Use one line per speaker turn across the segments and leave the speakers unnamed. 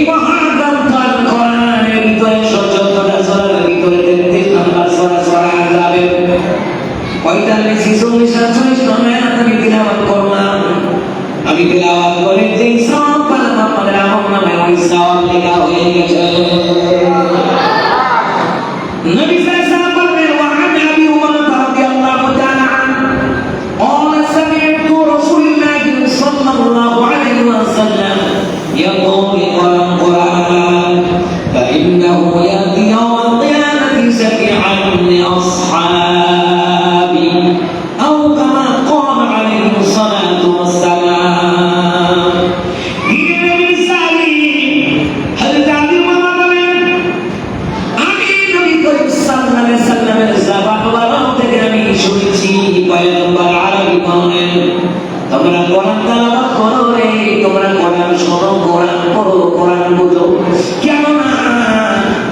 মহাগ্রন্থ কোরআনের ভিতরে ১৭টা সূরার ভিতরে ৩৩ নম্বর সূরা সূরা আযাবের ৪৫ ৪৬ ৪৭ নম্বর আমি তিলাওয়াত করলাম। আমি তিলাওয়াত করে যে সওয়াব পেলাম আপনাদের আমলনামায় ওই সওয়াব লেখা হয়ে গেছে। নবী সাল্লাল্লাহু আলাইহি ওয়াসাল্লাম বলেন ওয়া আন আবি উমামা রাদিয়াল্লাহু তাআলা আনহু قال سمعت رسول الله صلى الله عليه وسلم يقول القرآن فإنه يأتي يوم القيامة شفيعا لأصحابه أو كما قال عليه الصلاة والسلام. هل تعلم ما بين আমি নবী করিম সাল্লাল্লাহু আলাইহি ওয়াসাল্লামের জবাব বানাও থেকে আমি শুনেছি পয়গম্বর আরবি বলেন তোমরা কোরআন তেলাওয়াত করো রে, তোমরা কোরআন শোনো, কোরআন পড়ো, কোরআন বুঝো, কেননা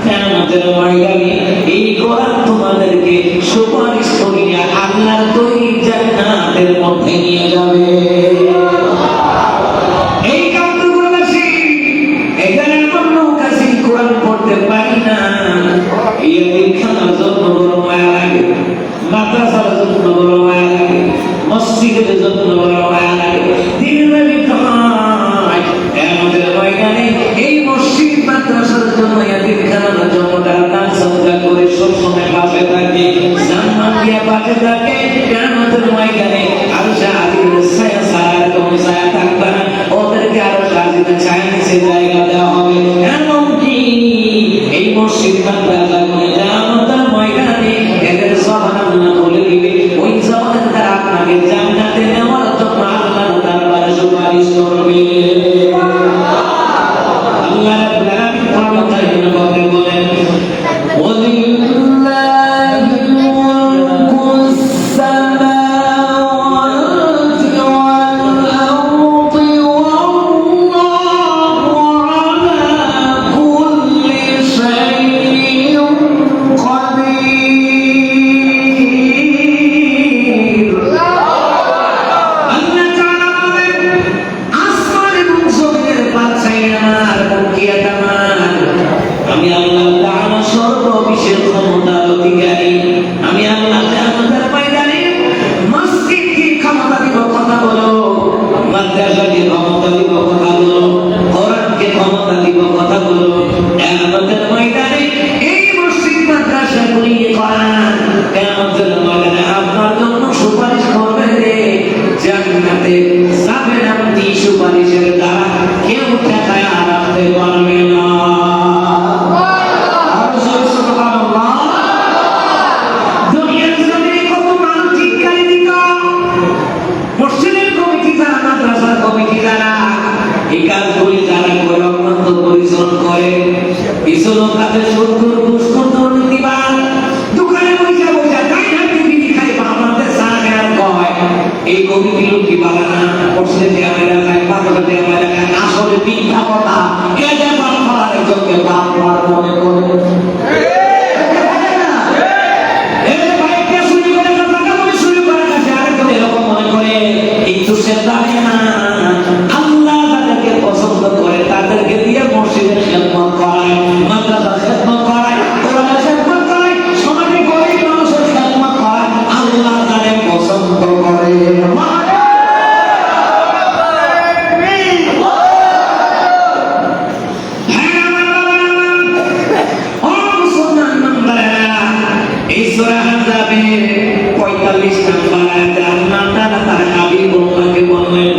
কিয়ামতের ময়দানে এই কোরআন তোমাদেরকে সুপারিশ করিয়া আল্লাহর তৈরি জান্নাতের মধ্যে নিয়ে যাবে। এই কামরুলবাসী এখানে কোনো কাছে কোরআন পড়তে পারি না, এই দীক্ষার জন্য বড় মায়া লাগে, মাদ্রাসার জন্য বড় মায়া লাগে, মসজিদের জন্য বড় মায়া লাগে। দিনব্যাপী কাজ আমাদের ময়দানে এই মসজিদ মাদ্রাসার জন্য দীক্ষার জন্য দান সদকা করে সবসময় পাশে থাকে, সম্মান দিয়ে পাশে থাকে। আমাদের ময়দানে আরো শাহাদিদের ছায়া ছায়া কোনো ছায়া থাকবে না, ওদেরকে আরো শাহাদিদের ছায়া নিচে জায়গা দেওয়া হবে। এমনকি এই মসজিদ মাদ্রাসা করে আমাদের ময়দানে এদের সবানা বলে দিবে, ওই জবানের দ্বারা আপনাকে জান্নাতে নেওয়ার জন্য আল্লাহর দরবারে সুপারিশ করবে। আল্লাহ রাব্বুল আলামিন কোরআনে বলেন ওয়ালিল্লাহি মুলকুস সামাওয়াতি ওয়াল আরদি ওয়াল্লাহু আলা কুল্লি শাইইন কাদির। আল্লাহ তাআলা বলেন আসমান এবং জমিনের বাদশাহী আমার, মুলকিয়াত আমার। আমি আল্লাহ তাআলা সর্ববিশেষ ক্ষমতার অধিকারী। আমি আল্লাহ কিয়ামতের ময়দানে মসজিদকে ক্ষমতা দিব কথা বলো, মাদ্রাসাকে ক্ষমতা দিব কথা বলো, কোরআনকে ক্ষমতা দিব কথা বলো। কিয়ামতের ময়দানে এই মসজিদ মাদ্রাসাগুলি কোরআন কিয়ামতের ময়দানে আপনার জন্য সুপারিশ করবে রে, জান্নাতে যাবেন আপনি। সুপারিশের দ্বারা কেউ ঠেকায় রাখতে পারবে না। দুনিয়ার জমিনে কত মানুষ চিৎকার দিত, মসজিদের কমিটি যারা, মাদ্রাসার কমিটি যারা, এই কাজগুলি যারা করে অত্যন্ত পরিশ্রম করে, পিছনে তাদের সুদখোর, ঘুষখোর, দুর্নীতিবাজ, দোকানে বসে বসে তাই হাতে বিড়ি খাই আমাদের সারা কয় এই কমিটি লোক কি বলে না, মসজিদে দেওয়া খায়, পাথরে দেওয়া খায়, আসলে মিথ্যা কথা। এদের বাপ মারার একজনকে বাপ মার মনে করে, আল্লাহ তাদেরকে পছন্দ করে, তাদেরকে দিয়ে মসজিদের খেদমত করায়, মাদ্রাসার খেদমত করায়, কোরআনের খেদমত করায়, সমাজে গরিব মানুষের খেদমত করায়। আল্লাহ তাদের পছন্দ করে। এই সূরা আযাবের ৪৫ নম্বর আয়াতে আল্লাহ তাআলা তার হাবিবুল্লাহকে বললেন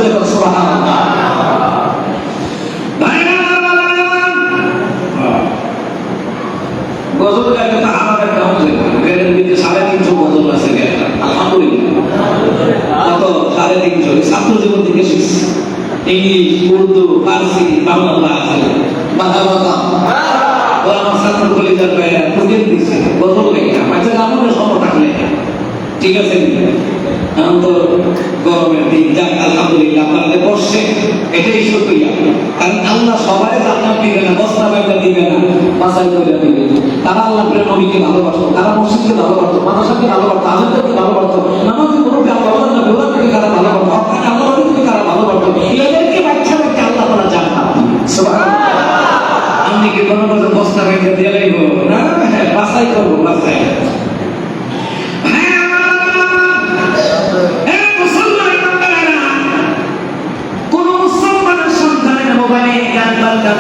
জোরে বলো সুবহানাল্লাহ। গজল গাইতে তো আমার একটা হচ্ছে এর ভিতরে 350 গজল আছে গাইতে আলহামদুলিল্লাহ। কত 350 ছাত্র জীবন থেকে শিখছি ইংলিশ উর্দু ফার্সি বাংলা মাথা মাথা ও আমার ছাত্র কলেজের বাইরে প্রজেক্ট দিচ্ছে গজল গাইতাম আচ্ছা আমাদের সময় থাকলে ঠিক আছে এখন তো গরমের দিন যাক আলহামদুলিল্লাহ আপনাদের বসছে এটাই শুকরিয়া কারণ আল্লাহ সবাই জান্নাত দিবে না বস্তা বাইরে দিবে না বাসাই করে দিবে তারা আল্লাহ প্রিয় নবীকে ভালোবাসতো তারা মসজিদকে ভালোবাসতো মাদ্রাসাকে ভালোবাসতো আলেমদেরকে ভালোবাসতো নামাজি মুরব্বি আল্লাহ না বেওয়াকে কারা ভালোবাসতো হকানি আল্লাহকে কারা ভালোবাসতো এদেরকে বাচ্চা বাচ্চা আল্লাহ তাআলা জান্নাত দিবে সুবহানাল্লাহ। আমি কি কোনো বস্তা বাইরে দিয়ে লাইবো না বাসাই করব বাসাই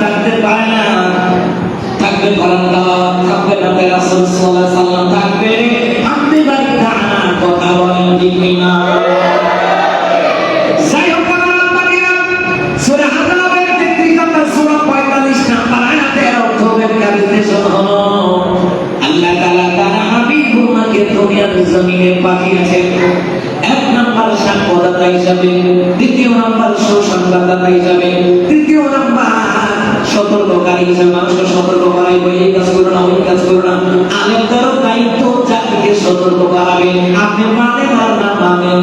থাকতে পারে না থাকবে বারান্দা থাকবে নবী রাসূল সাল্লাল্লাহু আলাইহি সাল্লাম থাকবে আপনি বাড়িতে কথা বলেন ঠিক না যাই হোক বাড়িরা সূরা হাজাবের 33 নম্বর সূরা 45 নম্বর আয়াতের অর্থ ব্যাখ্যা বিশ্লেষণ হলো আল্লাহ তাআলা তার হাবিবকে দুনিয়ার জমিনে পাঠিয়েছেন এক নাম্বার সাংবাদিকতা হিসাবে দ্বিতীয় নাম্বার সুসংবাদদাতা হিসাবে তৃতীয় নাম্বার সতর্ককারী হিসাবে মানুষকে সতর্ক করাই বই এই কাজ করো না ওই কাজ করো না আলেমদেরও দায়িত্ব জাতিকে সতর্ক করাবে আপনি মানেন আর না মানেন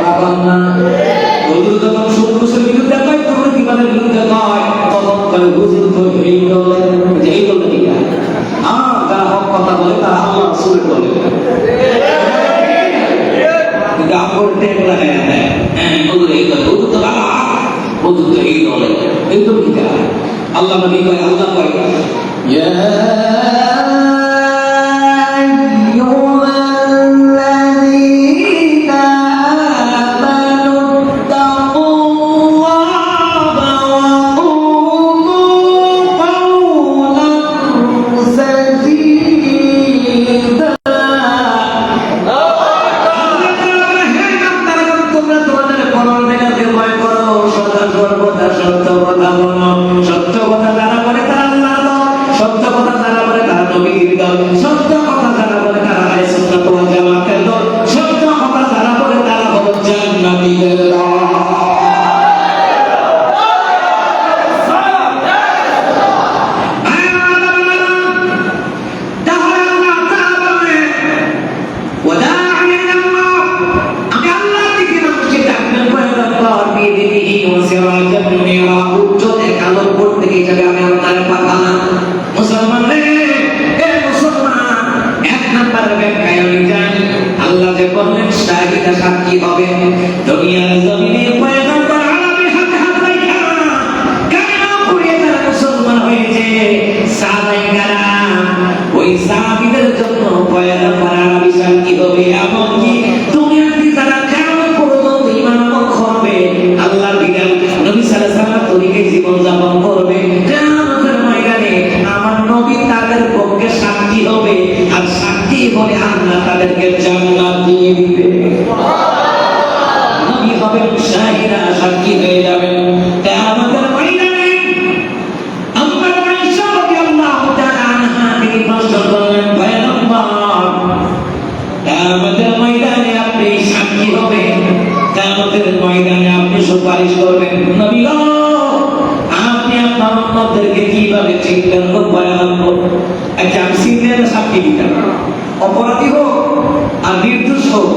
কথা না হুজুর যখন সুন্নতের বিরুদ্ধে কয় তোমরা কিবাদের বিরুদ্ধে কয় তখন কয় হুজুর তো এই দলে যে এই দলে কি যারা হক কথা বলে তারা আল্লাহ রাসূলের দলে করতে লাগে হ্যাঁ হুজুর এই দলে হুজুর তো বাবা হুজুর তো এই দলে এই তো কি আল্লাহ নবী কয় আল্লাহ কয় ইয়া সাক্ষী হবে দুনিয়ার জমিনে পয়গম্বর আরবি হাতে হাত রাখা কালিমা পড়ে যারা মুসলমান হয়েছে সাহাবায়ে কেরাম ওই সাহাবীদের জন্য পয়গম্বর আরবি সাক্ষী হবে এমনকি দুনিয়াতে যারা কিয়ামত পর্যন্ত ঈমান করবে আল্লাহর বিধান নবী সাল্লাল্লাহু আলাইহি ওয়াসাল্লাম তরিকে জীবন যাপন করবে কিয়ামতের ময়দানে আমার নবী তাদের পক্ষে সাক্ষী হবে আর সাক্ষী বলে আল্লাহ তাদেরকে জান্নাত দিয়ে দিবে নবী হবে শাহিদা সাক্ষী হয়ে যাবেন কিয়ামতের ময়দানে আম্মা আয়েশা রাদিয়াল্লাহু তাআলা আনহা তিনি প্রশ্ন করলেন পয়গম্বর কিয়ামতের ময়দানে আপনি সাক্ষী হবেন কিয়ামতের ময়দানে আপনি সুপারিশ করবেন নবী গো আপনি আপনার উম্মতদেরকে কিভাবে চিনবেন গো পয়গম্বর আচ্ছা আমি চিনলে সাক্ষী দিতাম অপরাধী হোক আর নির্দোষ হোক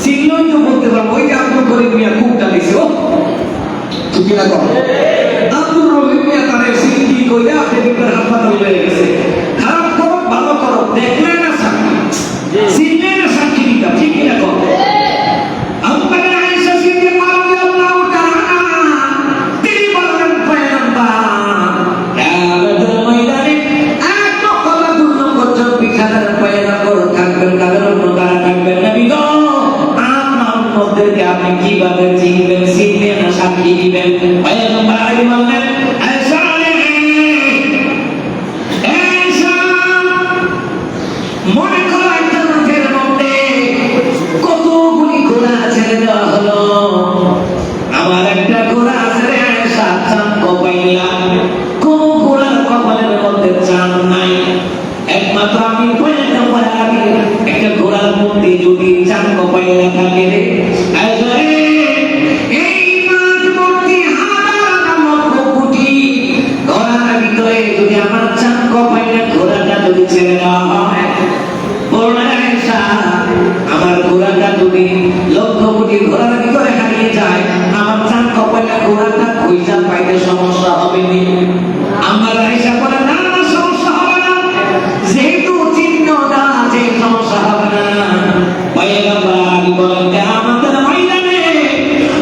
চিনলেই তো বলতে পারবো ওই যে আব্দুল করিম মিয়া খুবটা দিছে ও ঠিক না কর আব্দুল রহিম মিয়া তার সিদ্ধি কইরা আপনি বিপদের হাসপাতাল হয়ে গেছে খারাপ করো ভালো করো দেখলে না সাক্ষী চিনলে না সাক্ষী দিতাম ঠিক না কর আম্মা আয়েশা সিদ্দিকা রাদিয়াল্লাহু তাআলা তিনি বলেন পয়গম্বর কিয়ামতের ময়দানে এক কথা পূর্ণ করছেন বিখানের পয়গম্বর থাকবেন কাদের উম্মতারা থাকবেন নবী গো আপনার উম্মতদেরকে আপনি কিভাবে চিনবেন চিনবেন না সাক্ষী দিবেন পয়গম্বর আলী বললেন আয়েশা আয়েশা মনে করো একটা মাঠের মধ্যে কতগুলি ঘোড়া ছেড়ে দেওয়া হলো গোড়াটা কইজা পাইতে সমস্যা হবে নি? আমার আয়েশা বলে না না সমস্যা হবে না, যেহেতু চিহ্ন না যে সমস্যা হবে না। পয়গম্বর আলী বলেন যে আমাদের ময়দানে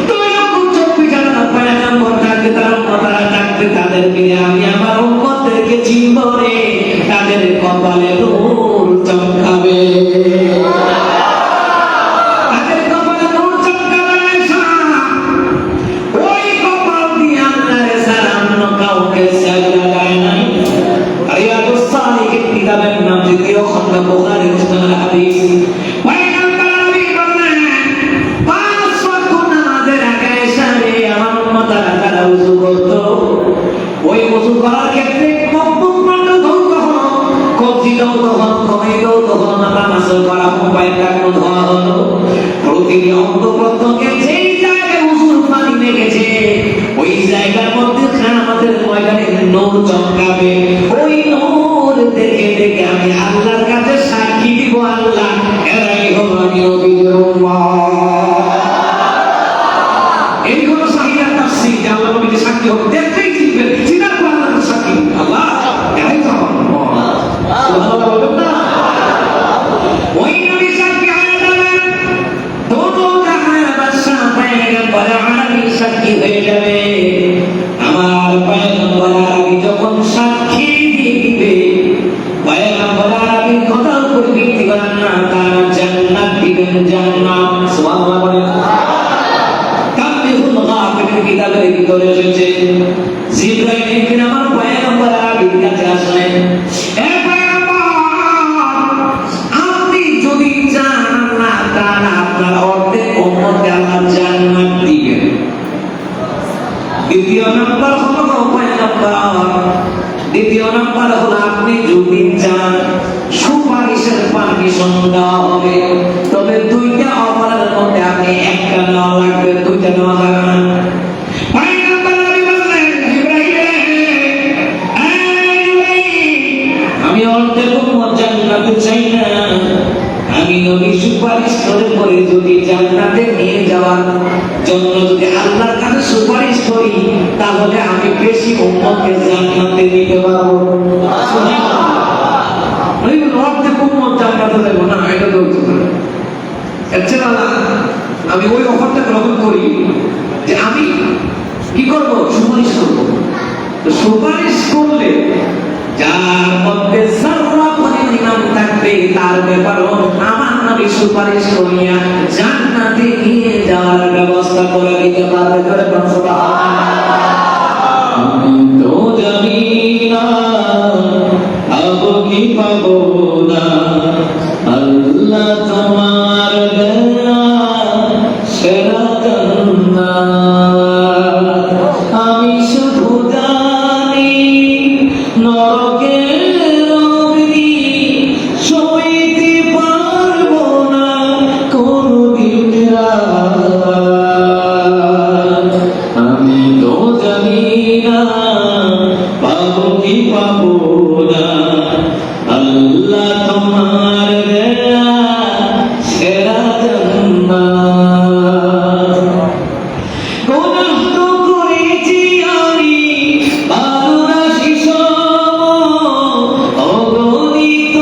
তুই যখন চব্বি জানা পয়গম্বর ডাকতে তারা উম্মতরা ডাকতে তাদেরকে আমি আমার উম্মতদেরকে চিনব রে, তাদের কপালে নূর চমকাবে, তাদের কপালে নূর চমকাবে। ওই কপাল দিয়ে আল্লাহর সালাম কাউকে সাজদা দেয় নাই। রিয়াদুস সালিহিন কিতাবের নাম দ্বিতীয় খন্ড বুখারী মুসলিমের হাদিস। পয়গম্বর নবী বলেন 5 ওয়াক্ত নামাজের আগে এশারে আমার উম্মতরা যারা ওযু করত, ওই ওযু করার ক্ষেত্রে মুখ বন্ধ কখনো কবজি দাও তখন কমে দাও তখন নামাজ করা মোবাইল রাখনো ধোয়া হলো। প্রতিটি অঙ্গ প্রত্যঙ্গে যেই জায়গায় ওযুর পানি লেগেছে ওই জায়গার মধ্যে কিয়ামতের ময়দানে নূর চমকাবে। ওই নূর দেখে দেখে আমি আল্লাহর কাছে সাক্ষী দিব, আল্লাহ এরাই হলো আমি নবীর উম্মত। এই হলো সাহিহা তাফসীর, যে আল্লাহ নবীকে সাক্ষী হবে, দেখতেই চিনবেন, চিনার পর আল্লাহর সাক্ষী আল্লাহ এরাই তো আমার উম্মত। সুবহানাল্লাহ বলবেন না? ওই নবী সাক্ষী হয়ে যাবেন, দোনো জাহানের বাদশা পয়গম্বর আরবি সাক্ষী হয়ে যাবে। আমার পয়গম্বর আরবি যখন সাক্ষী দিবে, পয়গম্বর আরবির কথার উপর ভিত্তি করেন না, তারা জান্নাত দিবেন, জান্নাত। সুবহানাল্লাহ বলেন। তাবলিগুল গাফিলের কিতাবের ভিতরে এসেছে জিবরাইল ইবনে আমার পয়গম্বর আরবির কাছে আসলেন, এ পয়গম্বর আপনি যদি চান আল্লাহ তাআলা আপনার অর্ধেক উম্মতকে আল্লাহ জান্নাত দিবেন। দ্বিতীয় নাম্বার হলো আপনি যদি চান সুপারিশের পারমিশন দেওয়া হবে, তবে দুইটা অফারের মধ্যে আপনি একটা নেওয়া লাগবে, দুইটা নেওয়া যাবে না। আমি অর্ধেক উম্মত জান্নাতে চাই না, আমি নবী সুপারিশ করে পরে যদি জান্নাতে নিয়ে যাওয়ার জন্য যদি আল্লাহর কাছে সুপারিশ করি, তাহলে আমি বেশি উম্মতকে জান্নাতে নিতে পারবো। ওই অর্ধেক উম্মত জান্নাতে যাবো না, এটা তো হতে পারে। এছাড়া আমি ওই অফারটা গ্রহণ করি যে আমি কি করব, সুপারিশ করব। তো সুপারিশ করলে যার মধ্যে সাররা পরিমাণ থাকবে তার ব্যাপারও আমার নবী সুপারিশ করিয়া জান্নাতে নিয়ে যাওয়ার ব্যবস্থা করে দিতে পারবে। করে সুবহানাল্লাহ। আমি তো জানি না পাবো কি পাবো না, আল্লাহ তোমার দেয়া সেরা জান্নাত। আমি শুধু জানি নরকের অগ্নি সইতে পারবো না কোনদিন রাত। আমি তো জানি না পাবো কি পাবো না, আল্লাহ তোমার দেয়া সেরা জান্নাত। গুনাহ তো করেছি আমি বারোরাশি অগণিত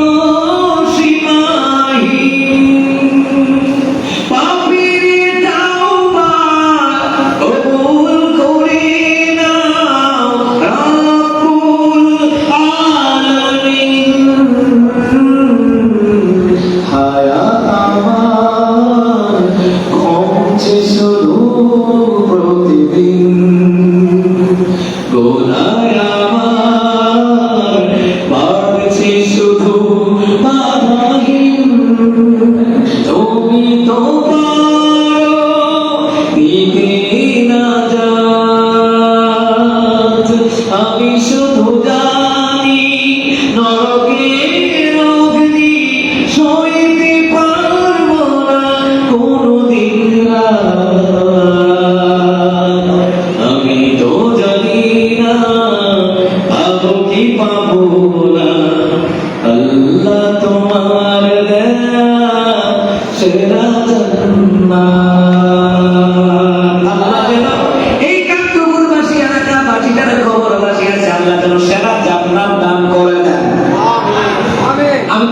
সীমাহীন, পাপীর তাওবা কবুল করে নাও রব্বুল আলামিন। হায়াত আমার কমছে শুধু প্রতিদিন, গোনায় আমার বাড়ছে শুধু বাধাহীন। তুমি তো পারো দিতে নাজাত, আমি শুধু জানি নরকের অগ্নি সইতে পারবো না কোনদিন রাত। আমি তো জানি না পাবো কি পাবো না, আল্লাহ তোমার দেয়া সেরা জান্নাত। আল্লাহ যেন এই কাজ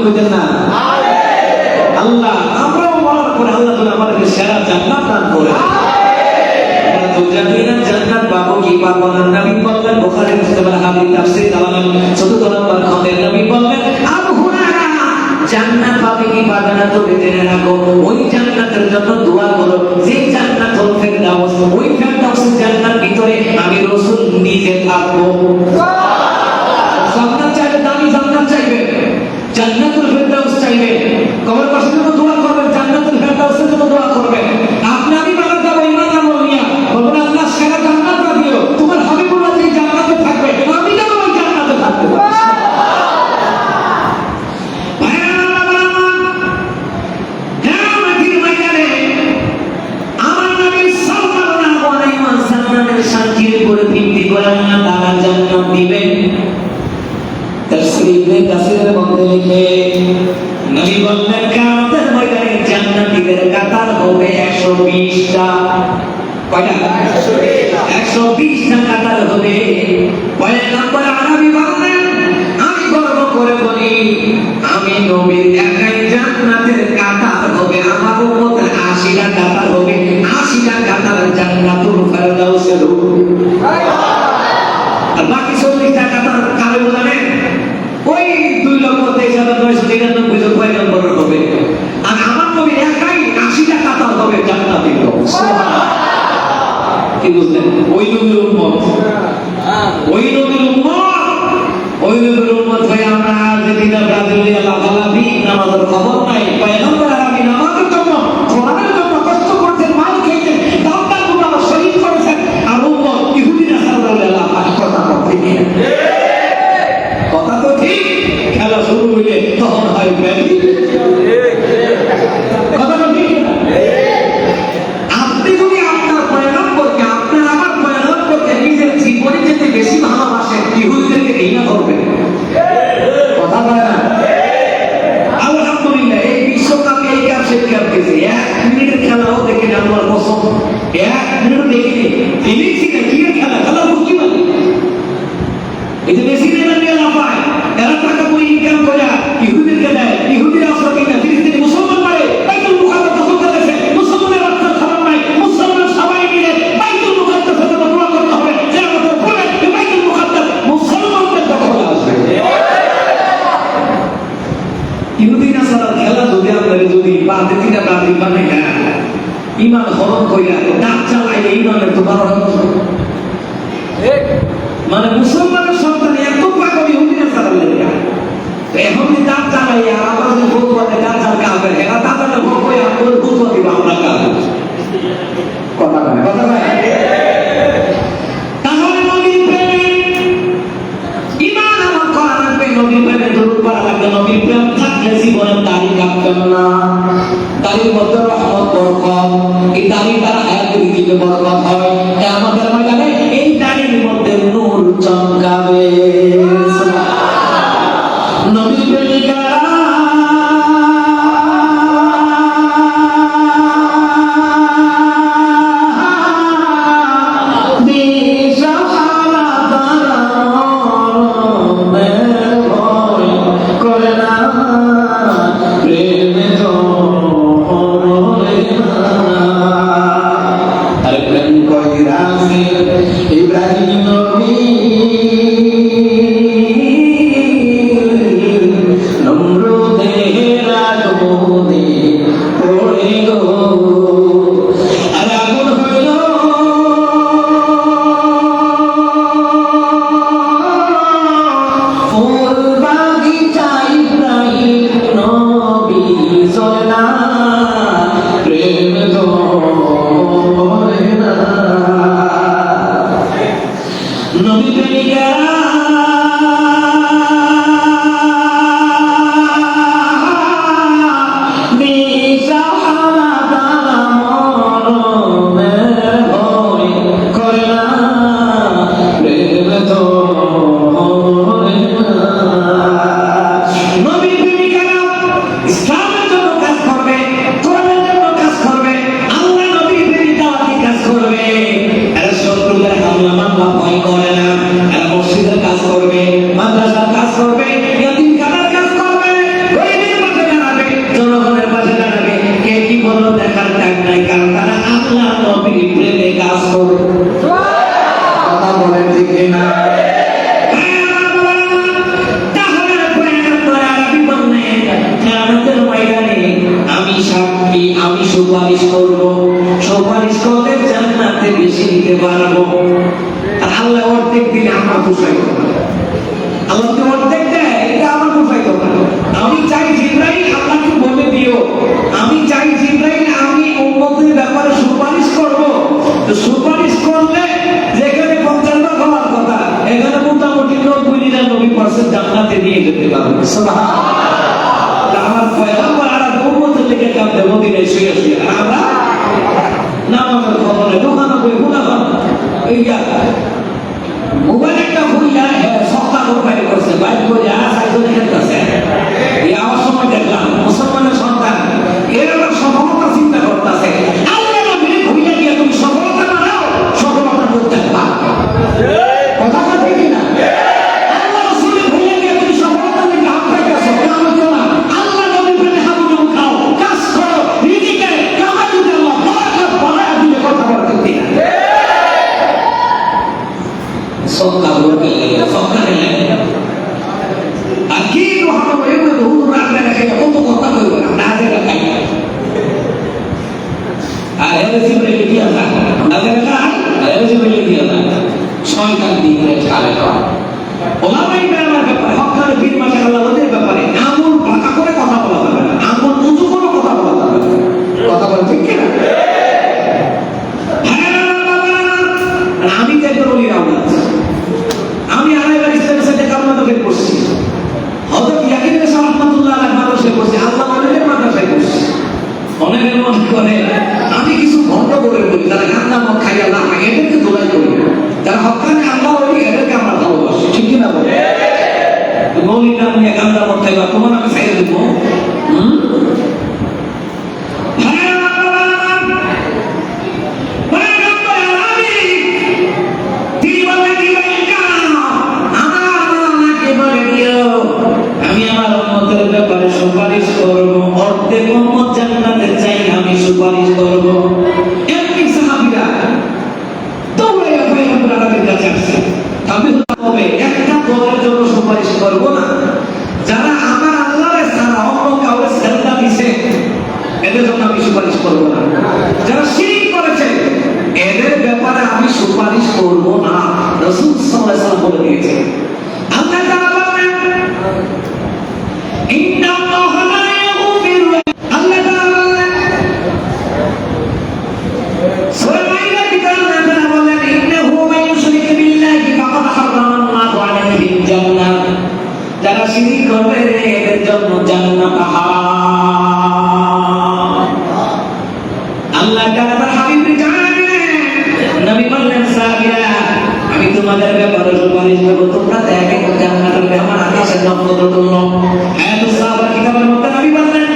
বুঝেন না আল্লাহ আমরাও মরার পরে আল্লাহ তাআলা আমাদেরকে সেরা জান্নাত দান করে আমরা তো জানি না জান্নাত পাবো কি পাবো না নবী বললেন বুখারী মুসলিমের হাদিস তাফসীর কালাম 14 নম্বর খণ্ডে নবী বললেন আবু হুরায়রা জান্নাত পাবে কি পাবে না তুমি জেনে রাখো ওই জান্নাতের জন্য দোয়া করো যে জান্নাতুল ফেরদাউস ওই ফেরদাউসের জান্নাতের ভিতরে আমি রাসূল নিজে থাকবো জান্নাত চাইবে দামি জান্নাত চাইবে জান্নাতুল ফেরদাউস চাইবে কবর পাশের জন্য দোয়া করবেন জান্নাতুল ফেরদাউসের জন্য দোয়া করবেন আপনি আমি বানাতে যাব ঈমান আমল নিয়ে বলবেন আল্লাহ সেরা জান্নাত দিও তোমার হাবিবুল্লাহ যে জান্নাতে থাকবে আমি যেন ওই জান্নাতে থাকতে পারি শান্তির করে ভিত্তি করে আল্লাহ তাআলা জান্নাত দিবেন তাফসীরে কাসিরের মধ্যে লিখে নবী বললেন কিয়ামতের ময়দানে জান্নাতীদের কাতার হবে 120টা কয়টা 120টা কাতার হবে পয়গম্বর আরবি বললেন আমি গর্ব করে বলি আমি নবীর একাই জান্নাতের কাতার হবে আমার উম্মতের 80টা কাতার হবে 80টা কাতার জান্নাতুল ফেরদাউসের হবে আর বাকি 40টা কাতার কারে জানেন ওই 2,23,999 জন পয়গম্বর হবে আর আমার নবীর একাই 80টা কাতার হবে জান্নাতের সুবহানাল্লাহ কি বুঝলেন ওই নবীর উম্মত ওই নবীর উম্মত হয়ে আমরা আর্জেন্টিনা ব্রাজিলিয়া লাফালাফি নামাজের খবর নাই পয়গম্বর আরবি নামাজের জন্য কোরআনের জন্য কষ্ট করছেন মাল খেয়েছেন দামদার গুলো শহীদ করেছেন আর উম্মত ইহুদি নাসারাল্লাহ কথা ঠিক কথা তো ঠিক খেলা শুরু হইলে তখন হয় ব্যাধি কথা তো ঠিক আপনি যদি আপনার পয়গম্বরকে আপনার আমার পয়গম্বরকে নিজের জীবনে যেতে বেশি ভালোবাসেন ইহুদিদেরকে ঘৃণা করবেন কথা বলে না আলহামদুলিল্লাহ এই বিশ্বকাপে এই কাপ সে কাপ গেছে 1 মিনিটের খেলাও দেখে না আমার পছন্দ 1 মিনিট দেখিনি ফিলিংসই না কি খেলা বুঝতে পারি এই যে মেসি নেইমার নিয়ে লাফায় এরা টাকা করে ইনকাম করে ইহুদিদেরকে দেয় ইহুদিরা আসলে কিনা ফিলিস্তিনি মুসলমান মারে বাইতুল মুকাদ্দাস দখল করেছে মুসলমানের রাস্তার খবর নাই মুসলমান সবাই মিলে বাইতুল মুকাদ্দাসের জন্য দোয়া করতে হবে যে আমাদের বলে বাইতুল মুকাদ্দাস মুসলমানদের দখলে আসবে ইহুদি নাসারার খেলা যদি আপনারা যদি বাতিলটা বাতিল বানাইয়া ঈমান হরণ কইরা দাঁত চালাইলে ঈমানের তো বড় মানে মুসলমানের সন্তান এত পাগল ইহুদি নাসারার লেগে এখন যদি দাঁত চালাইয়া আবার যদি ফতুয়াতে দাঁত চাল কাফের এরা দাঁতাটা ভোগ করে আমাদের ফতুয়া দিব আমরা কাফের কথা তাহলে নবীর প্রেমে ঈমান আমল করা লাগবে নবীর প্রেমে দরুদ পড়া লাগবে নবীর প্রেম থাকলে জীবনে দাড়ি কাটবেন না দাড়ির মধ্যে রহমত বরকত এই দাড়ি দ্বারা হায়াতের দিকে বরকত হয় আমাদের ময়দানে এই দাড়ির মধ্যে নূর চমকাবে নবীর প্রেমিকা নবী প্রেমিকেরা করবে। কথা বলেন ঠিক কিনা? আমি সাক্ষী, আমি সুপারিশ করব, সুপারিশ করলে জান্নাতে বেশি দিতে পারবো। আর আল্লাহ অর্ধেক দিলে আমার পোষাইতো না। আল্লাহ যদি অর্ধেক দেয় এটা আমার পোষাইতো না। আমি চাই জিবরাইল আল্লাহকে বলে দিও, আমি চাই জিবরাইল আমি উম্মতের ব্যাপারে সুপারিশ করব। তো সুপারিশ করলে যেখানে 50 ভাগ হওয়ার কথা এখানে মোটামুটি 90-99% জান্নাতে নিয়ে যেতে পারবো। সুবহানাল্লাহ। আমার পয়গম্বর আর উম্মতের লেগে কাঁদতে মদিনায় শুয়ে শুয়ে, আর আমরা নামাজের খবরে দোকানে বই গুনাহ এইয়া মোবাইল একটা খুললা সপ্তাহ মোবাইল করছে, বাইক করে সাইকেল খেলতেছে। এই আমার সময় দেখলাম মুসলমানের সন্তান এর আবার সফলতা চিন্তা করতেছে। আল্লাহ নবীর খুললা দিয়ে তুমি সফলতা বানাও, সফলতা করতে পারবে। কথা কথা কি না? আল্লাহ রাসূলের খুললা দিয়ে তুমি সফলতা নিয়ে হাত পাইতেছো, কাম করো না। আল্লাহ নবীর প্রেমে হাবুডুবু খাও, কাজ করো, রিজিকে কামাই দিতে আল্লাহ বরকত বাড়ায় দিলে। কথা বলা ঠিক না? সবকা বলতে সবকা নেই। আর কি রহমান এমন হুজুর রাখলে রাখে কত কথা কইব না নাজে রাখাই। আর এলিজিবল কি আছে? নাজে রাখাই এলিজিবল কি আছে? শয়তান দিয়ে খালে খাওয়া। ওলামাই বেরামার ব্যাপারে হকারে বীর মাশাআল্লাহ ওদের ব্যাপারে আমল পাকা করে কথা বলা যাবে না। আমল উঁচু করে কথা বলা যাবে না। কথা বলা ঠিক কি না? আমি দেখতে বলি আওলাদ, আমি আড়াইবার ইসলামের সাথে কামনাতে পড়ছি, হযরত ইয়াকিন বিন রাহমাতুল্লাহ আলাইহি মাদ্রাসায় পড়ছি, আল্লাহ ওলিদের মাদ্রাসায় পড়ছি। অনেকে মনে করে আমি কিছু ভণ্ড করে বলি, তারা গান্দা মদ খাইয়া না এদেরকে দোলাই করি, যারা হক্কানি আল্লাহ ওলি এদেরকে আমরা ভালোবাসি। ঠিক কিনা বলে? মৌলিক নাম নিয়ে গান্দা মদ খাইবা তোমার আমি খাইয়ে দেবো। ব্যাপারে সুপারিশ করবো, অর্ধেক উম্মত জান্নাতে চাই আমি সুপারিশ করবো। এমনি সাহাবীরা দৌড়াইয়া পয়গম্বর আরবের কাছে আসছে, আমি হবে একটা দলের জন্য সুপারিশ করবো না যারা আমার আল্লাহর ছাড়া অন্য কাউকে সেজদা দিছে, এদের জন্য আমি সুপারিশ করবো না। যারা শিরক করেছে এদের ব্যাপারে আমি সুপারিশ করবো না। রাসূল সাল্লাল্লাহু আলাইহি ওয়াসাল্লাম বলে দিয়েছেন। আল্লাহ তাআলা বলেন ইন্নাল্লাহা লা ইয়াগফিরু, আল্লাহ তাআলা সূরা মাইদার ভিতরে আল্লাহ তাআলা বলেন ইন্নাহু মান ইউশরিক বিল্লাহি ফাকাদ হারামাল্লাহু আলাইহিল জান্নাহ, যারা শিরক করবে এদের জন্য জান্নাত হারাম। আল্লাহ তাআলা তার হাবিবকে জানালেন, নবী বললেন সাহাবীরা আমি তোমাদের ব্যাপারে সুপারিশ করব, তোমরা দেখে জান্নাতের মেহমান আকাশের নক্ষত্র তুল্য। হ্যাঁ তো সাহাবা কিতাবের মধ্যে নবী বললেন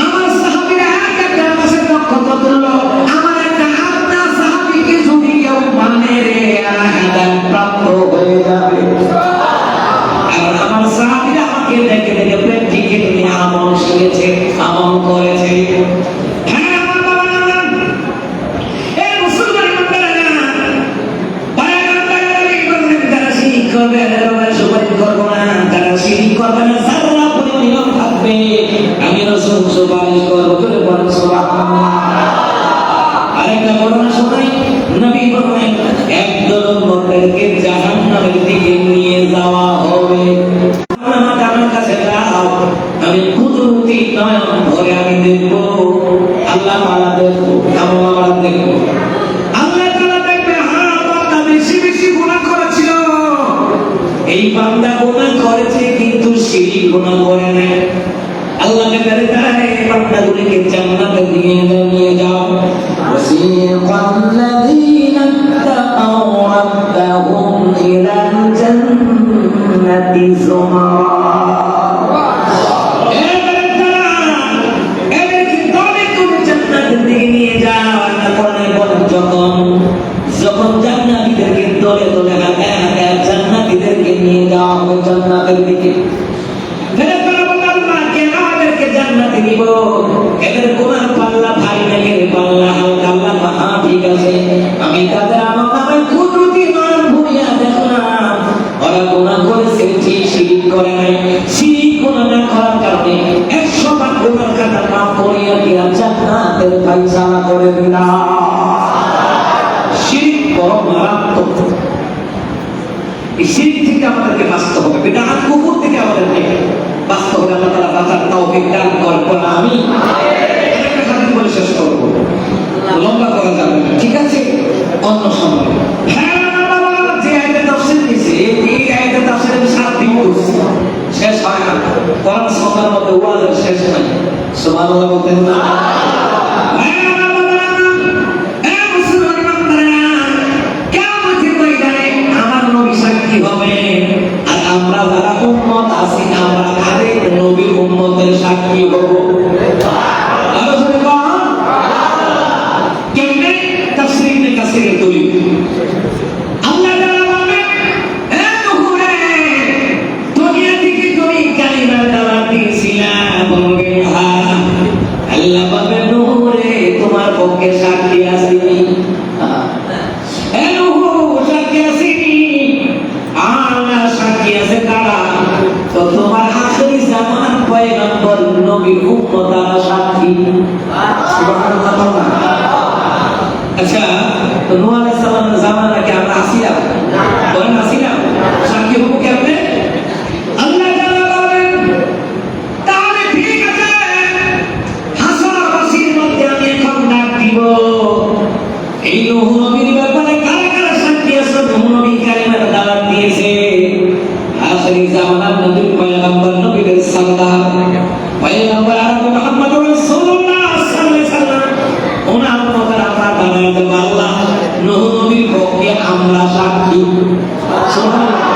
আমার সাহাবীরা একটা আকাশের নক্ষত্র তুল্য, আমার একটা আপনার সাহাবীকে যদি কেউ মানে রে হেদায়েত প্রাপ্ত হয়ে যাবে। আর আমার সাহাবীরা আমাকে দেখে দেখে প্র্যাকটিক্যালি আমল শিখেছে, আমল করেছে। আমি রাসূল সুপারিশ করব, বলে বলেন সুবহানাল্লাহ। আরেকটা ঘটনা শোনাই, নবী বলেন একদল লোকদেরকে জাহান্নামের দিকে নিয়ে যাওয়া হবে। আমার কাছে দাও, আমি কুদরতি নয়ন ভরে আমি দেখব, আল্লাহ তাআলা দেখব, আমরা দেখব। আল্লাহ তাআলা দেখবে হ্যাঁ বান্দা বেশি বেশি গুনাহ করেছিল, এই বান্দা গুনাহ করেছে কিন্তু শিরক গুনাহ করে নাই। আল্লাহকে বলে তাই বান্দাগুলোকে জান্নাতে নিয়ে যাও। ওয়াসিকাল্লাযীনা তাকাউ রাব্বাহুম ইলাল জান্নাতি যুমারা, এদেরকে দলে দলে জান্নাতের দিকে নিয়ে যাও। আল্লাহ কোরআনে বলেন যখন জান্নাতীদেরকে দলে দলে হাঁটায় হাঁটায় জান্নাতীদেরকে নিয়ে যাওয়া হবে জান্নাতের দিকে, জান্নাতে নিব, এদের গুনাহ পাল্লা ভারী নাকি পাল্লা হালকা, আল্লাহ ঠিক আছে আমি তাদের বড় মারাত্মক। এই শিরক থেকে আমাদেরকে বাঁচতে হবে, বিদআত কুফর থেকে আমাদেরকে বাঁচতে হবে। আল্লাহ তাআলা বাঁচার তৌফিক দান করুন, আমিন। একটা হাদিস বলে শেষ করব, লম্বা করা যাবে না, ঠিক আছে? অন্য সময় যে আয়াতের তাফসীর দিয়েছে, এই আয়াতের তাফসীর আমি 7 দিন করছি, শেষ হয় না। কোরআন সুন্নাহর মধ্যে ওয়াজের শেষ নাই। সুবহানাল্লাহ বলতেন না? আমরা যারা উম্মত আছি, আমরা আরেক নবীর উম্মতের সাক্ষী হব। কেমনে? তাফসীর ইবনে কাসিরের দলিল। আল্লাহ তাআলা বলেন, হে নূহ রে, দুনিয়া থেকে তুমি কালিমার দাওয়াত দিয়েছিলা, বলবে হ্যাঁ। আল্লাহ বলেন, নূহ রে, তোমার পক্ষে সাক্ষী আসেনি। হে নূহ, সাক্ষী আসেনি। আল্লাহ সাক্ষী আছে কারা? তো তোমার আখিরি জামানার পয়গম্বর নবীর উম্মতরা সাক্ষী। সুবহানাল্লাহ। আচ্ছা, তো নূহ আলাইহিস সালামের জামানা কি আমরা আসিলাম? বলেন আসিলাম? সাক্ষী হবো কেমনে? আল্লাহ তাআলা বলেন, তাহলে ঠিক আছে, হাসরবাসীর মধ্যে আমি এখন ডাক দিব, এই নূহ নবীর ব্যাপারে কারা কারা সাক্ষী আছে? নূহ নবী কালিমার দাওয়াত দিয়েছে, আখিরি জামানার নবীর পয়গম্বর নবীদের সরদার পয়গম্বর আরবি মুহাম্মদ রাসূলুল্লাহ সাল্লাল্লাহু আলাইহি ওয়াসাল্লাম, ওনার কথা আমরা বানাই দেব। আল্লাহ নূহ নবীর পক্ষে আমরা সাক্ষী। সুবহানাল্লাহ।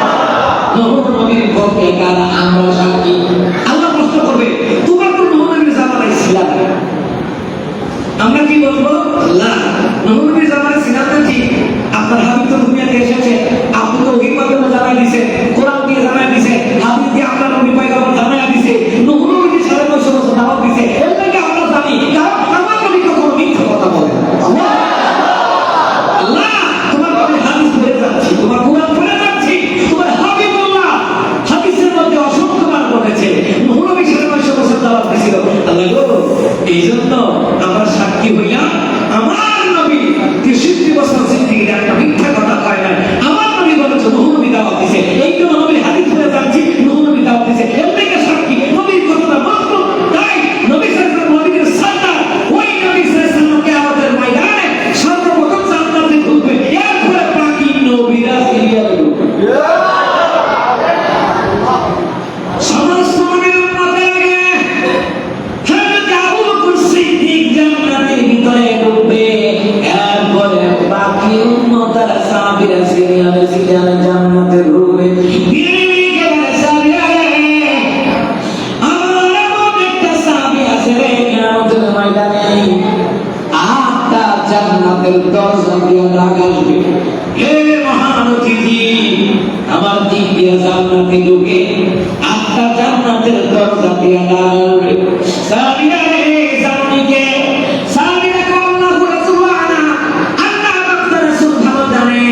নূহ নবীর পক্ষে কারা? আমরা সাক্ষী। আল্লাহ প্রশ্ন করবে, তোমরা তো নূহ নবীর জামানায় ছিলা, আমরা কি বলবো? আল্লাহ, নূহ নবীর জামানায় ছিলাম না ঠিক, আপনার হাবিব তো দুনিয়াতে এসেছে, আপনি তো ওহীর মাধ্যমে জানাই দিয়েছেন, কোরআন দিয়ে জানাই দিয়েছেন, হাদিস দিয়ে আপনার নবী পয়গম্বর জানাই দিয়েছে, নূহ নবী 950 বছর দাওয়াত দিয়েছে, এর থেকে আমরা জানি, কারণ আমার নবী কখনো মিথ্যা কথা বলে না। আল্লাহ, তোমার নবী হাদিস পড়ে যাচ্ছি, তোমার কোরআন পড়ে যাচ্ছি, তোমার হাবিবুল্লাহ হাদিসের মধ্যে অসংখ্যবার বলেছে নূহ নবী 950 বছর দাওয়াত দিয়েছিল। আল্লাহ গো, এই জন্য আমরা সাক্ষী হইলাম, আমার নবী 63 বছর জিন্দেগিতে একটা মিথ্যা কথা কয় না। আমার নবী বলেছে নূহ নবী দাওয়াত দিয়েছে, এই জন্য নবীর হাদিস পড়ে যাচ্ছি, নূহ নবী দাওয়াত দিয়েছে, এর থেকে সাক্ষী নবীর কথাটা মাত্র। তাই নবী সাল্লাল্লাহু আলাইহি ওয়াসাল্লাম নবীদের সরদার, ওই নবী সাল্লাল্লাহু আলাইহি ওয়াসাল্লাম কিয়ামতের ময়দানে সর্বপ্রথম জান্নাতে ঢুকবে, এরপরে বাকি নবীরা সিরিয়ালে ঢুকবে। সমস্ত নবীর উম্মতের আগে হযরত আবু বকর সিদ্দিক জান্নাতের ভিতরে ঢুকবে, এরপরে বাকি উম্মতরা সাহাবীরা সিরিয়ালে জান্নাতে ঢুকবে। জান্নাতের দরজা দিয়ে ডাক আসবে, হে মহান অতিথি, আমার দিক দিয়ে জান্নাতে ঢুকে 8টা জান্নাতের দরজা দিয়ে ডাক আসবে। সাহাবীরা রে, জান্নাতীকে সাহাবীরা আল্লাহু রাসূলুল্লাহ, আল্লাহ আপনার রাসূল ভালো জানে।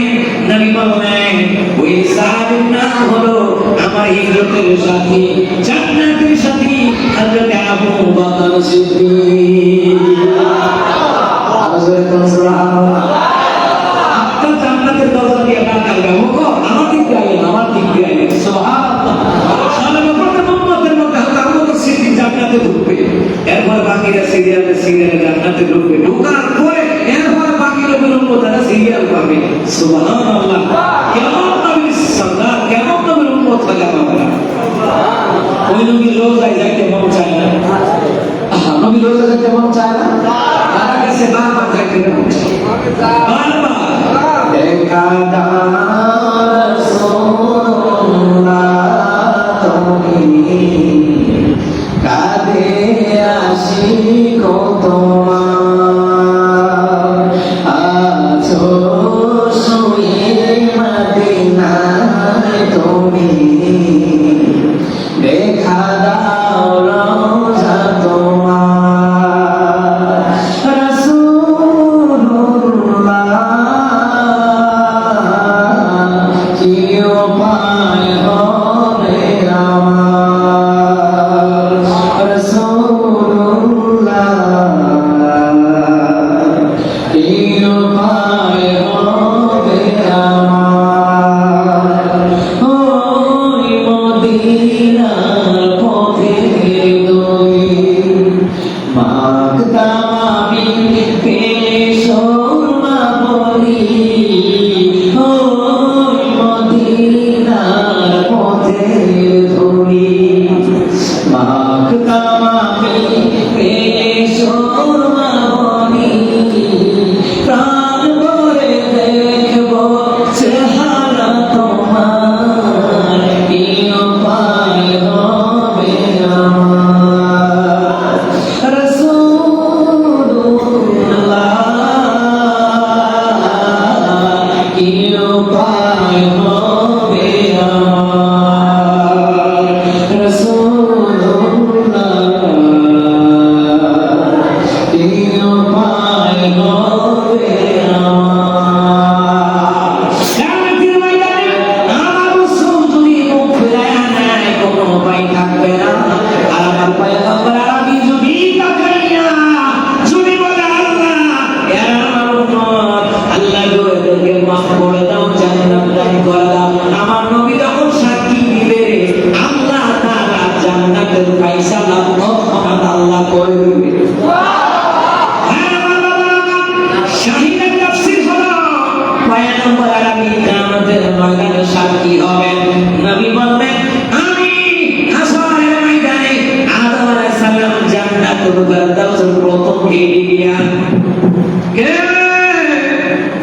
নবী বলেন, ওই সাহাবীর নাম হলো আমার হিজরতের সাথী, জান্নাতের সাথী হযরত আবু বকর সিদ্দিক। আপনার জান্নাতের দরজা দিয়ে ডাক আসবে, আমার দিক দিয়ে আইলেন, আমার দিক দিয়ে আইলেন। সুবহানাল্লাহ। সর্বপ্রথম উম্মতের মধ্যে হযরত আবু বকর সিদ্দিক জান্নাতে ঢুকবে, এরপর বাকিরা সিরিয়ালে জান্নাতে ঢুকবে, ঢোকার পরে এরপর বাকি নবীর উম্মতরা সিরিয়াল পাবে। সুবহানাল্লাহ। কেমন নবীর সরদার, কেমন নবীর উম্মত হলাম আমরা। ওই নবীর রোজায় যাইতে মন চায় না, নবীর রোজায় যাইতে মন চায় না, তারা কাছে বারবার যাইতে মন চায়, বারবার দেখা দাও রাসূলুল্লাহ, তুমি কাঁদে আশিক তোমার, আছো শুয়ে মদিনায় তুমি, দেখা দাও রওজা তোমার, রাসূলুল্লাহ উপায় হবে আমার রাসূলুল্লাহ, কি উপায় হবে আমার। কিয়ামতের ময়দানে আমার রাসূল যদি মুখ ফিরায় নেয় কোনো উপায় থাকবে না। আর আমার পয়গম্বর আরবি যদি তাকাইয়া যদি বলে আল্লাহ এরা আমার উম্মত, আল্লাহ গো এদেরকে মাফ করে দাও, জান্নাত দান করে দাও। আমার নবী যখন সাক্ষী দিবে আল্লাহ তাআলা জান্নাতের ফয়সালা তৎক্ষণাৎ আল্লাহ করে দিবে। হ্যাঁ আমার বাবারা, শাহীদের তাফসীর হলো পয়গম্বর আরবি কিয়ামতের ময়দানে সাক্ষী হবেন। নবী বলবেন আমি হাসরের ময়দানে আদম আলাইহিস সালাম জান্নাতুল ফেরদাউসের প্রথম গেটিয়া কে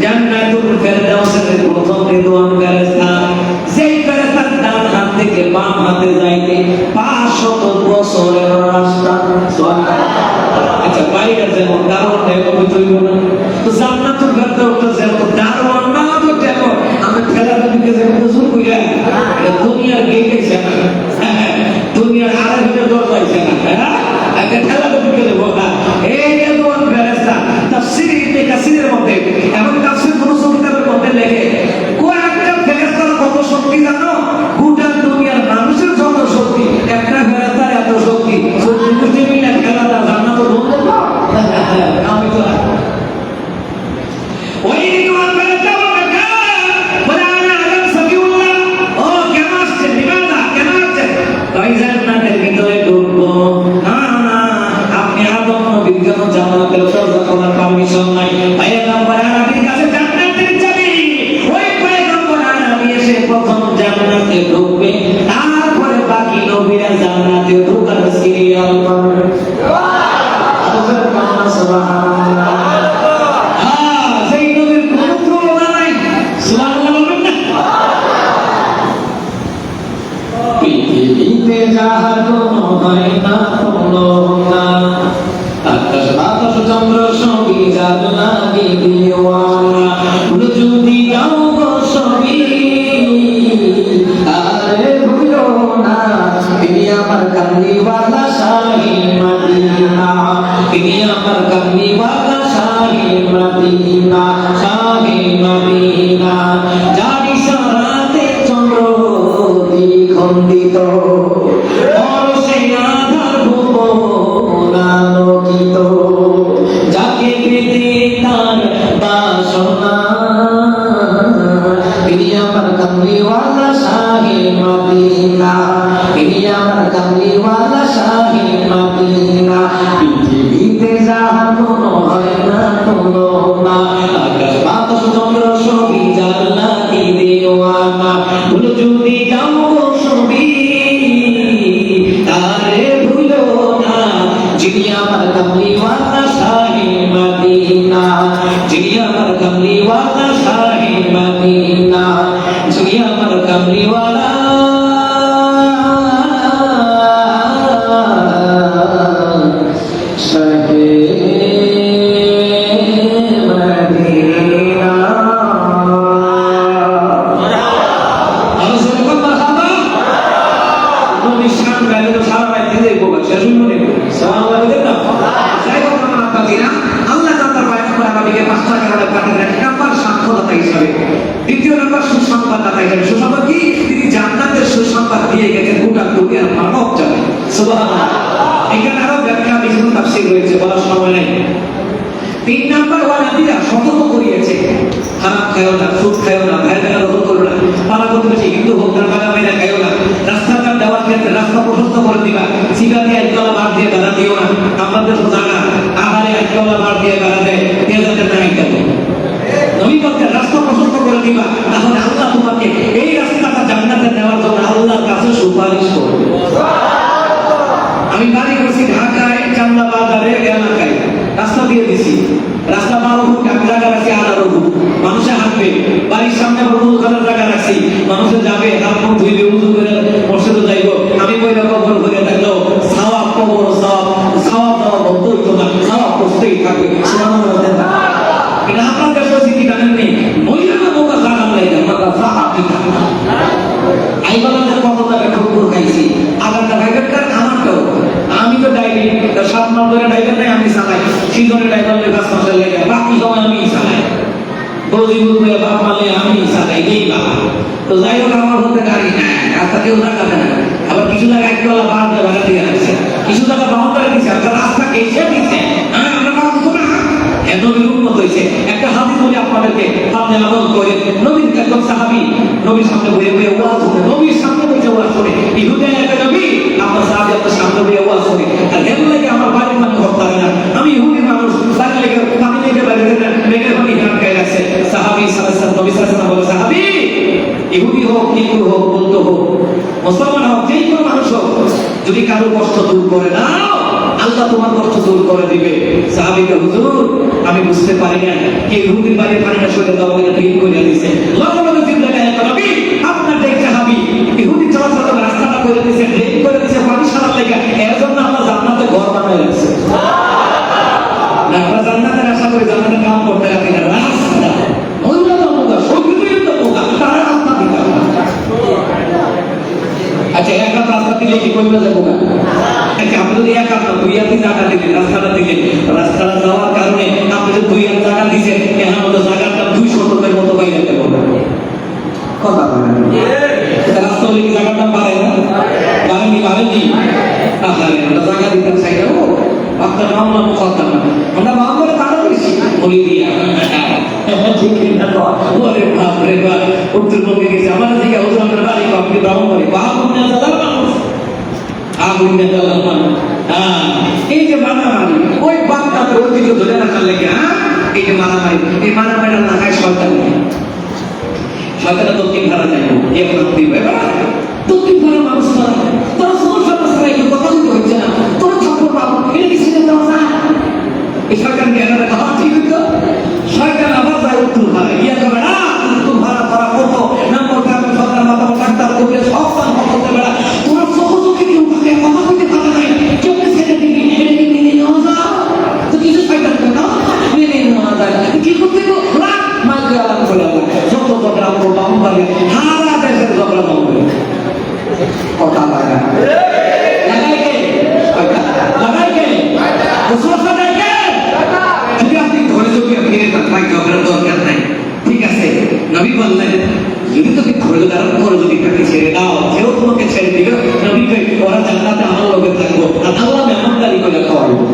জান্নাতুল ফেরদাউসের প্রথম রিদওয়ান ফেরেশতা, যেই ফেরেশতার ডান হাত থেকে বাম হাতে যাইতে 500 বছরের রাস্তা। আচ্ছা বাইরে যেমন দারুণ এমন তৈরি না তো জান্নাতুল ফেরদাউস যেমন দারুণ না তো তেমন আমি ফেলা দিকে যেমন শুরু কইরা দুনিয়ার গেটে যায় দুনিয়ার আরেকটা দরজা আছে না, হ্যাঁ একটা ঠেলা দিকে দেবো না। এই রিদওয়ান ফেরেশতা তাফসীর ইবনে কাসিরের মধ্যে এবং তাফসীর মুনসুর কিতাবের মধ্যে লেখে কয়েকটা ফেরেশতার কত শক্তি জানো? গোটা দুনিয়ার মানুষের যত শক্তি একটা ফেরেশতার এত শক্তি। সত্যি মিলে খেলাটা জান্নাত বলতে না আমি তো ওই রিদওয়ান ফেরেশতা বলে আনা আদম সফিউল্লাহ, ও কেন আসছে নিবাদা কেন আসছে? তাই জান্নাতের ভিতরে ঢুকবো না না, আপনি আদম নবীর জন্য জান্নাতের দরজা খোলার পারমিশন নাই। পয়গম্বর আরবির কাছে জান্নাতের চাবি, ওই পয়গম্বর আরবি এসে প্রথম জান্নাতে ঢুকবে, তারপরে বাকি নবীরা জান্নাতে ঢোকার সিরিয়াল পাবে। সুবহানাল্লাহ। হ্যাঁ সেই নবীর কোনো তুলনা নাই। সুবহানাল্লাহ বলবেন না? পৃথিবীতে যাহার কোনো হয় না তুলনা, আকাশ বাতাস চন্দ্র সবই যার নামে দিওয়ানা, যদি যাও গো সবই আরে ভুলো না, তিনি আমার কামলিওয়ালা শাহী মদিনা, তিনি আমার কামলিওয়ালা শাহী মদিনা, শাহী মদিনা, যার ইশারাতে চন্দ্র দ্বিখণ্ডিত, পরশে আধার ভুবন আলোকিত, যাকে পেতে তার বাসনা, তিনি আমার কামলিওয়ালা শাহী মদিনা, তিনি আমার কামলিওয়ালা শাহী মদিনা, পৃথিবীতে যাহার কোনো হয় না তুলনা, আকাশ বাতাস চন্দ্র সবই যার নামে দেওয়ানা, যদি যাও গো সবই তারে ভুলো না, যিনি আমার কামলিওয়ালা শাহী মদিনা, যিনি আমার কামলিওয়ালা শাহী মদিনা, যিনি আমার কামলিওয়ালা শাহী মদিনা। দ্বিতীয় নম্বর সুসংবাদদাতা হিসেবে, সুসংবাদ কি? তিনি জান্নাতের সুসংবাদ দিয়ে গেছেন গোটা দুনিয়ার মানব জাতি। সুবহানাল্লাহ। এখানে আরো ব্যাখ্যা বিস্তৃত তাফসীর রয়েছে, বলার সময় নাই। 3 নাম্বার ওয়ানাদিরা সতর্ক করিয়েছে, খারাপ খায়ো না, সুদ খায়ো না, ভাই ভাই রহম করো না, পাড়া প্রতিবেশী হিন্দু হোক না বাগা বাইনা খায়ো না, রাস্তাঘাট দেওয়ার ক্ষেত্রে রাস্তা প্রশস্ত করে দিবা, চিকা দিয়ে একতলা বার দিয়ে বেড়া দিও না। আমাদের জানা আহারে একতলা বার দিয়ে বেড়া দেয়, কে যাতে না আইতে নবী বলতে রাস্তা প্রশস্ত করে দিবা, তাহলে আল্লাহ তোমাকে এই রাস্তাটা জান্নাতে নেওয়ার জন্য আল্লাহর কাছে সুপারিশ করবে। আমি বাড়ি করছি ঢাকায় চামড়া বাজারের এলাকায়, রাস্তা দিয়ে দিছি, রাস্তা 12 ফুট, আমি জায়গা রাখছি 18 ফুট, মানুষে হাঁটবে, বাড়ির সামনে উজু করার জায়গা রাখছি, মানুষে যাবে, হাত মুখ ধুইবে, উজু করে মসজিদে যাইব, আমি কই রকম করে থাকলেও সওয়াব কবর সওয়াব সওয়াব দেওয়া বন্ধ হইতো না, সওয়াব করতেই থাকবে। সুবহানাল্লাহ। এটা আপনার কাছে জানেন নেই, মহিলা নৌকা জায়গা ধরে ড্রাইভার নাই আমি চালাই, সিজনে ড্রাইভার নেই 5 মাসের লেগে, বাকি সময় আমি চালাই, বৌদি বলবে বাপ মালে আমি চালাই, এই বাবা। তো যাই হোক আমার মধ্যে গাড়ি নাই, রাস্তা কেউ দেখাবে না। আবার কিছু জায়গায় একবেলা বাড়তে ভাড়া দিয়ে আসছে, কিছু জায়গা বাউন্ডারি দিচ্ছে, আপনার রাস্তা কেসে দিচ্ছে, হ্যাঁ আমরা পারবো না। নবীর উন্মত হয়েছে। একটা হাদিস বলি আপনাদেরকে, আপনি আমল করেন। নবীর একজন সাহাবী নবীর সামনে বসে বসে ওয়াজ শুনে, নবীর সামনে বসে ওয়াজ শুনে, ইহুদি একটা নবী আমার সাহাবী আপনার সামনে বসে ওয়াজ শুনে, আর হেম লাগে আমার বাড়ির মানুষ করতে না, আমি ইহুদি মানুষ, বাড়ি লেগে পানি লেগে বাড়িতে না মেঘের পানি হাত গায়ে রাখছে। সাহাবী সাল্লাল্লাহু নবী সাল্লাল্লাহু বলে, সাহাবী ইহুদি হোক, হিন্দু হোক, বৌদ্ধ হোক, মুসলমান হোক, যে কোনো মানুষ হোক, যদি কারো কষ্ট দূর করে না আল্লাহ তোমার কষ্ট দূর করে দিবে। সাহাবীকে, হুজুর আমি বুঝতে পারি না কি ইহুদির বাড়ির পানিটা সরে দেওয়া হয়ে ঠিক করে দিয়েছে। লগে লগে জিবরাইল আয়া নবী আপনার দেখ সাহাবী ইহুদি চলাচল রাস্তাটা করে দিয়েছে, ঠিক করে দিয়েছে পানি সারার লাগা, এর জন্য আল্লাহ জান্নাতে ঘর বানায় রাখছে। না আমরা জান্নাতের আশা করি, জান্নাতের কাম করতে রাখি না, রাস্তা ওইটা তো মোগা সবকিছুই তো মোগা, তারা রাস্তা দিতে। আচ্ছা এক হাত রাস্তা দিলে কি করবে যাবো না? আচ্ছা আপনি যদি এক হাত না দুই হাতি জায়গা দিলেন, রাস্তাটা দিলেন, রাস্তাটা যাওয়ার কারণে আপনি যদি দুই হাত জায়গা দিচ্ছেন, এখন মতো জায়গার দাম 200 টাকার মতো বাইরে যেতে পারবে। কথা বলেন রাস্তা হলে কি জায়গার দাম বাড়ে না? বাড়েনি, বাড়েনি। তাহলে আমরা জায়গা দিতাম সাইডে, ও আপনার মামলা করতাম না, আমরা মামলা তারা করেছি বলি দিয়া ঠিক না। ওরে বাপ রে বাপ, উত্তরবঙ্গে গেছে আমার দিকে হুজুর আপনার বাড়ি আপনি ব্রাহ্মণ বাড়ি বাহাদুর জালাল মানুষ, আগুন জালাল মানুষ। এই যে মারামারি, ওই বাপটাকে ঐতিহ্য ধরে রাখার লেগে, এই যে মারামারি, এই মারামারিটা লাগায় শয়তান, শয়তানটা দক্ষিণ ভাড়া যাইব, এক নাম দিবে দক্ষিণ ভাড়া মানুষ মারা, তোরা সমস্যা ছাড়া একটু কথা দিতে হচ্ছে না, তোরা ঠাকুর বাবু এটা কি ছেড়ে দেওয়া যায়? এই শয়তানকে এখানে খাওয়া ঠিক হইতো। শয়তান আবার যায় উত্তর ভাড়া, ইয়া যাবে না উত্তর ভাড়া করা কত নম্বর গ্রামের সরকার মাথা ডাক্তার করলে সব স্থান করতে বেড়া, তোরা সহযোগী কেউ থাকে কথা বলতে পারে নাই, কেউ ছেড়ে দিবি, এটা কি মেনে নেওয়া যায়? তো কিছু শয়তান কেন মেনে নেওয়া যায়, কি করতে গো রাত মাঝে আলাপ করে যত ঝগড়া করবো আমাদের সারা দেশের ঝগড়া হবে। কথা লাগা লাগাই কে লাগাই কে সমস্যা নাই কে? যদি আপনি ঘরে চোখে ফিরে তাকাই ঝগড়ার দরকার নাই, ঠিক আছে। নবী বললেন যদি তুমি ধৈর্য ধারণ করো, যদি তাকে ছেড়ে দাও কেউ তোমাকে ছেড়ে দিবে, নবী কই ওরা জান্নাতে আমার লগে থাকবো আর আল্লাহ মেহমানদারি করে খাওয়াবো।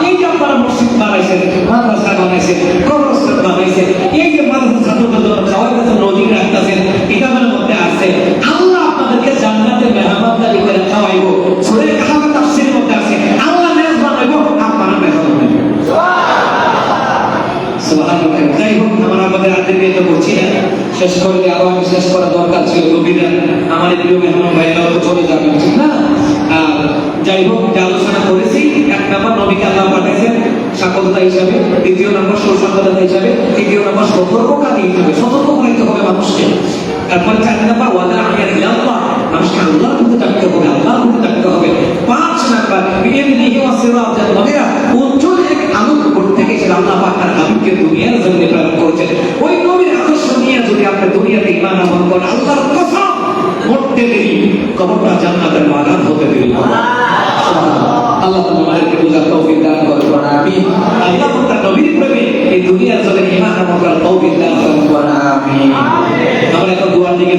এই যে আপনারা মসজিদ বানাইছেন, মাদ্রাসা বানাইছেন, কবরস্থান বানাইছেন, এই যে মাদ্রাসা ছাত্রদের জন্য খাওয়ার কাছে নদী রাখতেছেন, কিতাবের মধ্যে আছে আল্লাহ আপনাদেরকে জান্নাতে মেহমানদারি করে খাওয়াইবো। সূরা কাহফের তাফসীরের মধ্যে আছে আল্লাহ মেজবান হইব, আপনারা মেহমান হইবেন। সুবহানাল্লাহ। যাই হোক আমরা আমাদের আজকে নিয়ে তো করছি না, শেষ করলে আরো আমি শেষ করা দরকার ছিল। কবিরা আমার প্রিয় মেহমান ভাইরাও তো চলে যাবেন, ঠিক না? আর যাই হোক যে আলোচনা করেছি, এক নম্বর নবীকে আল্লাহ পাঠাইছেন সাকলতা হিসাবে, দ্বিতীয় নম্বর সুসংবাদদাতা হিসাবে, তৃতীয় নম্বর সতর্ককারী হিসাবে, সতর্ক করাইতে হবে মানুষকে। তারপর 4 নম্বর ওয়াদা আমিয়া ইল্লাল্লাহ, মানুষকে আল্লাহর দিকে ডাকতে হবে, আল্লাহর দিকে ডাকতে হবে। 5 নম্বর বিইযনিহি ওয়া সিরাজাল মুনিরা, উজ্জ্বল এক আলোক করতে গেছে আল্লাহ পাক তার হাবিবকে দুনিয়ার জমিনে প্রেরণ করেছেন। ওই নবীর আদর্শ নিয়ে যদি আপনি দুনিয়াতে ঈমান আনয়ন করেন, আল্লাহর কসম মরতে দেরি কবরটা জান্নাতের বাগান হতে দেরি না। আল্লাহ তোমাদেরকে বোঝার তৌফিক দান করুন, আমিন। আল্লাহ তার নবীর প্রেমে এই দুনিয়ার জমিনে ঈমান আনয়ন করার তৌফিক দান করুন, আমিন। আমরা এখন দুয়ার দিকে